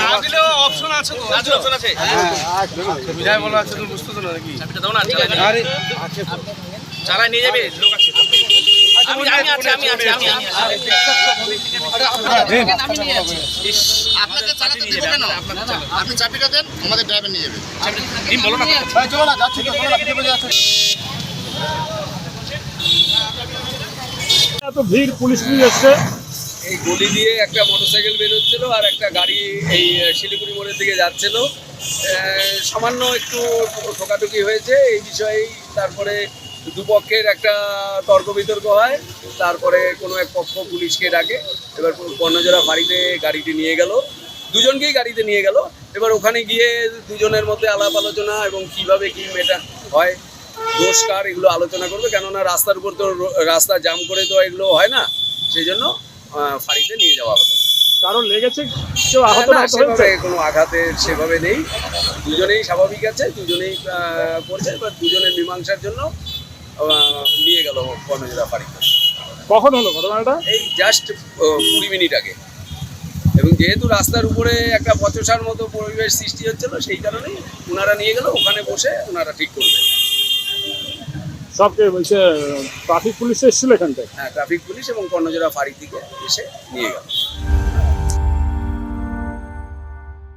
না দিলেও অপশন আছে তো, অপশন আছে। বিদায় বলা আছে, তুমি বুঝতে তো না নাকি? চাবিটা দাও না, চালায় নিয়ে যাবে, লোক আছে। আপনি চাবিটা দেন, আমাদের ড্রাইভার নিয়ে যাবে। বলো না, চলো না, যাচ্ছি তো, এত ভিড়, পুলিশ এসছে। এই গলি দিয়ে একটা মোটরসাইকেল বেরোচ্ছিল আর একটা গাড়ি এই শিলিগুড়ি মোড়ের দিকে যাচ্ছিল। সামান্য একটু ঠোকাঠুকি হয়েছে এই বিষয়েই। তারপরে দুপক্ষের একটা তর্ক বিতর্ক হয়। তারপরে কোনো এক পক্ষ পুলিশকে ডাকে। এবার কর্ণজোড়া ফাঁড়িতে গাড়িটি নিয়ে গেল, দুজনকেই গাড়িতে নিয়ে গেল। এবার ওখানে গিয়ে দুজনের মধ্যে আলাপ আলোচনা এবং কিভাবে কি মেটা হয়, দোষ কার, এগুলো আলোচনা করবে। কেননা রাস্তার উপর তো রাস্তা জাম করে তো এগুলো হয় না, সেই জন্য ফাঁড়িতে নিয়ে যাওয়া হলো। কারণ লেগেছে, কেউ আহত সেভাবে কোনো আঘাতের সেভাবে নেই, দুজনেই স্বাভাবিক আছে, দুজনেই করছে। এবার দুজনের মীমাংসার জন্য নিয়ে গেল কর্ণজোড়া ফাঁড়িতে। কখন হলো ঘটনাটা? এই জাস্ট 20 মিনিট আগে। এবং যেহেতু রাস্তার উপরে একটা পচসার মতো পরিবেশ সৃষ্টি হচ্ছিল, সেই কারণেই ওনারা নিয়ে গেল। ওখানে বসে ওনারা ঠিক করবে। সবকে বলছে ট্রাফিক পুলিশ এসেছিল এখান থেকে? হ্যাঁ, ট্রাফিক পুলিশ এবং কর্ণজোড়া ফাঁড়ি থেকে এসে নিয়ে গেল।